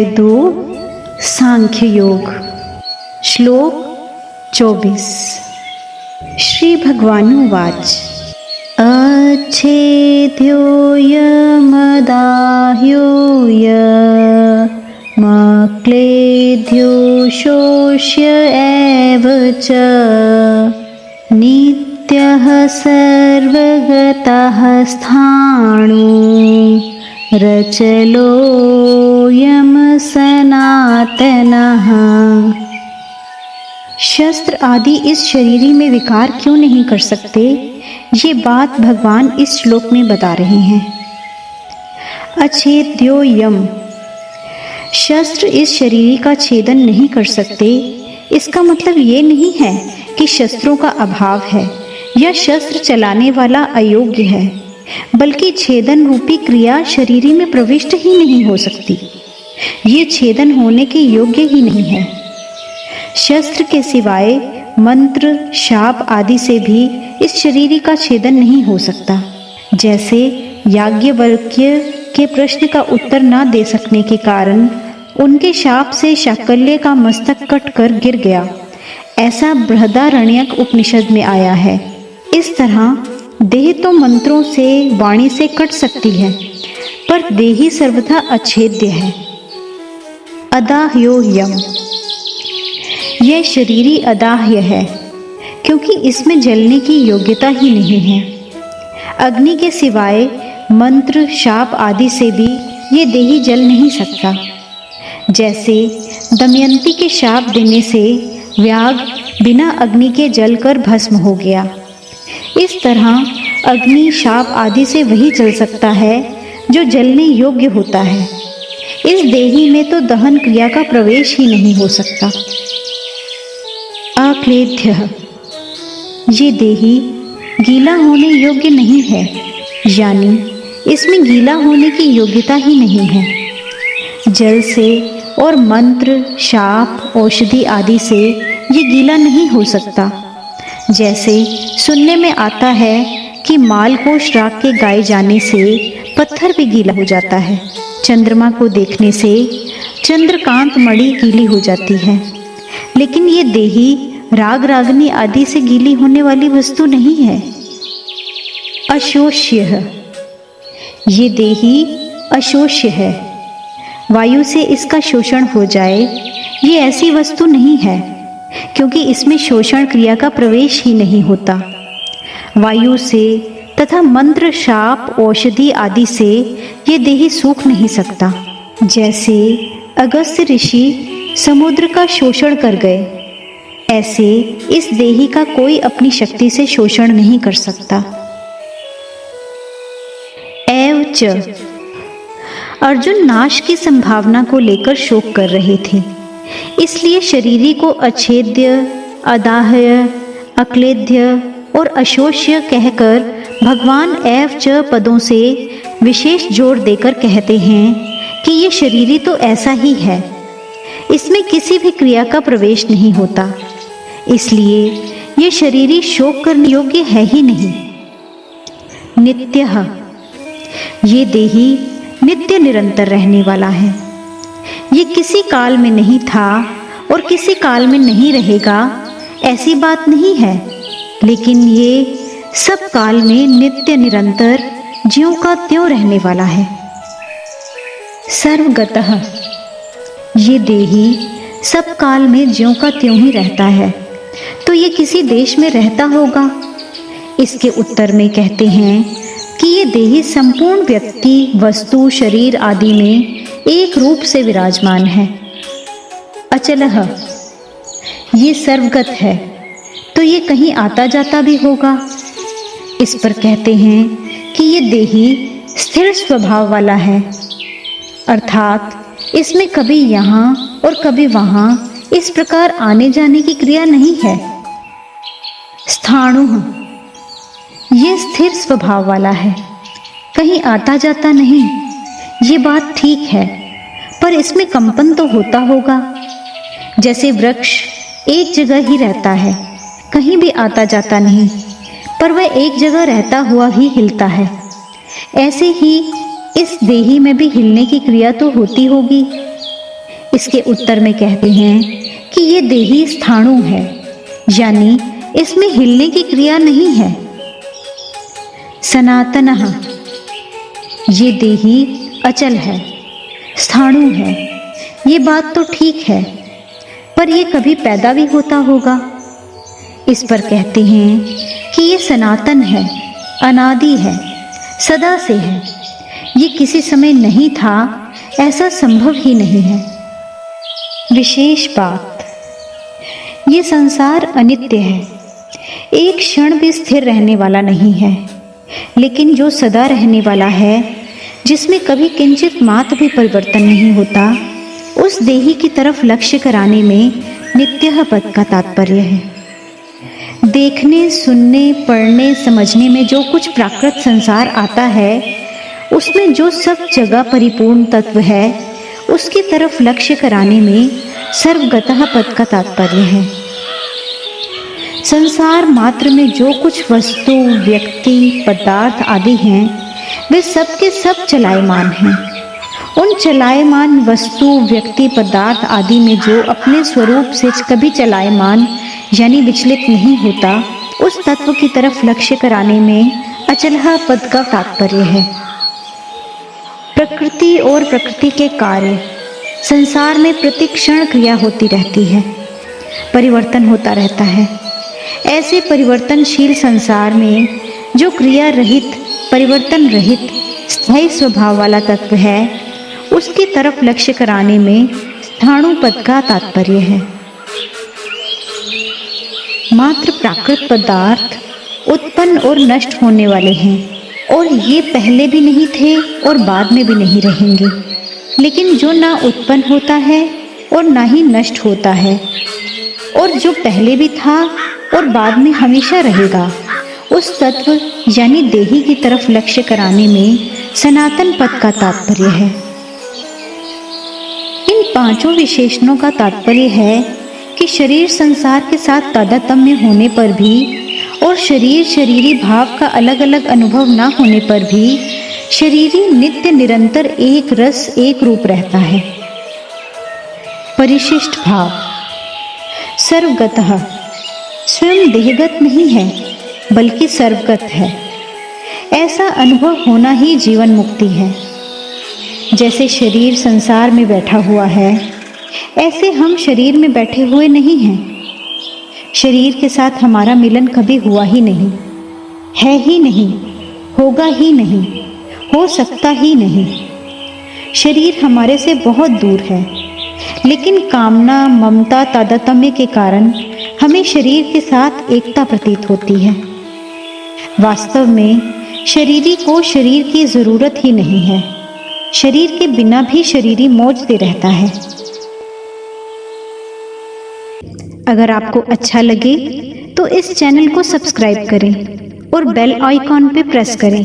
अध्याय 2 सांख्य योग। श्लोक 24। श्री भगवानुवाच अच्छेद्योऽयमदाह्योऽयमक्लेद्यो शोष्य एव च नित्यः सर्वगतः स्थाणु रचलोऽयं सनातनः। शस्त्र आदि इस शरीरी में विकार क्यों नहीं कर सकते, ये बात भगवान इस श्लोक में बता रहे हैं। अच्छेद्योऽयम्, शस्त्र इस शरीरी का छेदन नहीं कर सकते। इसका मतलब ये नहीं है कि शस्त्रों का अभाव है या शस्त्र चलाने वाला अयोग्य है, बल्कि छेदन रूपी क्रिया शरीरी में प्रविष्ट ही नहीं हो सकती। ये छेदन होने के योग्य ही नहीं है। शस्त्र के सिवाय मंत्र, शाप आदि से भी इस शरीरी का छेदन नहीं हो सकता। जैसे याज्ञवल्क्य के प्रश्न का उत्तर न दे सकने के कारण उनके शाप से शाकल्य का मस्तक कटकर गिर गया, ऐसा बृहदारण्यक उपनिषद में आया है। इस तरह देह तो मंत्रों से, वाणी से कट सकती है, पर देही सर्वथा अच्छेद्य है। अदाह्योऽयम्, यह शरीरी अदाह्य है क्योंकि इसमें जलने की योग्यता ही नहीं है। अग्नि के सिवाय मंत्र, शाप आदि से भी ये देही जल नहीं सकता। जैसे दमयंती के शाप देने से व्याघ्र बिना अग्नि के जलकर भस्म हो गया, इस तरह अग्नि, शाप आदि से वही जल सकता है जो जलने योग्य होता है। इस देही में तो दहन क्रिया का प्रवेश ही नहीं हो सकता। अक्लेद्य, ये देही गीला होने योग्य नहीं है, यानी इसमें गीला होने की योग्यता ही नहीं है। जल से और मंत्र, शाप, औषधि आदि से ये गीला नहीं हो सकता। जैसे सुनने में आता है कि माल को श्राप के गाए जाने से पत्थर भी गीला हो जाता है। चंद्रमा को देखने से चंद्रकांत मणि गीली हो जाती है, लेकिन ये देही राग रागनी आदि से गीली होने वाली वस्तु नहीं है। अशोष्य, ये देही अशोष्य है। वायु से इसका शोषण हो जाए, ये ऐसी वस्तु नहीं है क्योंकि इसमें शोषण क्रिया का प्रवेश ही नहीं होता। वायु से तथा मंत्र, शाप, औषधि आदि से ये देही सूख नहीं सकता। जैसे अगस्त्य ऋषि समुद्र का शोषण कर गए, ऐसे इस देही का कोई अपनी शक्ति से शोषण नहीं कर सकता। एव च, अर्जुन नाश की संभावना को लेकर शोक कर रहे थे, इसलिए शरीरी को अच्छेद्य, अदाह्य, अक्लेद्य और अशोष्य कहकर भगवान एव च पदों से विशेष जोर देकर कहते हैं कि ये शरीरी तो ऐसा ही है, इसमें किसी भी क्रिया का प्रवेश नहीं होता, इसलिए ये शरीरी शोक करने योग्य है ही नहीं। नित्यः, ये देही नित्य निरंतर रहने वाला है। ये किसी काल में नहीं था और किसी काल में नहीं रहेगा, ऐसी बात नहीं है, लेकिन ये सब काल में नित्य निरंतर ज्यों का त्यों रहने वाला है। सर्वगतः, ये देही सब काल में ज्यों का त्यों ही रहता है, तो ये किसी देश में रहता होगा। इसके उत्तर में कहते हैं कि ये देही संपूर्ण व्यक्ति, वस्तु, शरीर आदि में एक रूप से विराजमान है। अचलः, ये सर्वगत है, तो ये कहीं आता जाता भी होगा। इस पर कहते हैं कि ये देही स्थिर स्वभाव वाला है, अर्थात इसमें कभी यहाँ और कभी वहाँ इस प्रकार आने जाने की क्रिया नहीं है। स्थाणुः, ये स्थिर स्वभाव वाला है, कहीं आता जाता नहीं। ये बात ठीक है, पर इसमें कंपन तो होता होगा। जैसे वृक्ष एक जगह ही रहता है, कहीं भी आता जाता नहीं, पर वह एक जगह रहता हुआ ही हिलता है, ऐसे ही इस देही में भी हिलने की क्रिया तो होती होगी। इसके उत्तर में कहते हैं कि ये देही स्थाणु है, यानी इसमें हिलने की क्रिया नहीं है। सनातनः, ये देही अचल है, स्थाणु है, ये बात तो ठीक है, पर ये कभी पैदा भी होता होगा। इस पर कहते हैं कि ये सनातन है, अनादि है, सदा से है, ये किसी समय नहीं था, ऐसा संभव ही नहीं है। विशेष बात, ये संसार अनित्य है, एक क्षण भी स्थिर रहने वाला नहीं है, लेकिन जो सदा रहने वाला है, जिसमें कभी किंचित मात्र भी परिवर्तन नहीं होता, उस देही की तरफ लक्ष्य कराने में नित्यः पद का तात्पर्य है। देखने, सुनने, पढ़ने, समझने में जो कुछ प्राकृत संसार आता है, उसमें जो सब जगह परिपूर्ण तत्व है, उसकी तरफ लक्ष्य कराने में सर्वगतः पद का तात्पर्य है। संसार मात्र में जो कुछ वस्तु, व्यक्ति, पदार्थ आदि हैं, वे सब के सब चलायमान हैं। उन चलायमान वस्तु, व्यक्ति, पदार्थ आदि में जो अपने स्वरूप से कभी चलायमान यानी विचलित नहीं होता, उस तत्व की तरफ लक्ष्य कराने में अचलः पद का तात्पर्य है। प्रकृति और प्रकृति के कार्य, संसार में प्रति क्षण क्रिया होती रहती है, परिवर्तन होता रहता है। ऐसे परिवर्तनशील संसार में जो क्रिया रहित, परिवर्तन रहित, स्थायी स्वभाव वाला तत्व है, उसकी तरफ लक्ष्य कराने में स्थाणु पद का तात्पर्य है। मात्र प्राकृत पदार्थ उत्पन्न और नष्ट होने वाले हैं, और ये पहले भी नहीं थे और बाद में भी नहीं रहेंगे। लेकिन जो ना उत्पन्न होता है और ना ही नष्ट होता है, और जो पहले भी था और बाद में हमेशा रहेगा, उस तत्व यानी देही की तरफ लक्ष्य कराने में सनातन पद का तात्पर्य है। इन पांचों विशेषणों का तात्पर्य है कि शरीर संसार के साथ तादात्म्य होने पर भी और शरीर शरीरी भाव का अलग अलग अनुभव ना होने पर भी शरीरी नित्य निरंतर एक रस, एक रूप रहता है। परिशिष्ट भाव, सर्वगतः, स्वयं देहगत नहीं है बल्कि सर्वगत है। ऐसा अनुभव होना ही जीवन मुक्ति है। जैसे शरीर संसार में बैठा हुआ है, ऐसे हम शरीर में बैठे हुए नहीं हैं। शरीर के साथ हमारा मिलन कभी हुआ ही नहीं, है ही नहीं, होगा ही नहीं, हो सकता ही नहीं। शरीर हमारे से बहुत दूर है, लेकिन कामना, ममता, तादात्म्य के कारण हमें शरीर के साथ एकता प्रतीत होती है। वास्तव में शरीरी को शरीर की जरूरत ही नहीं है, शरीर के बिना भी शरीरी मौजते रहता है। अगर आपको अच्छा लगे तो इस चैनल को सब्सक्राइब करें और बेल आइकॉन पे प्रेस करें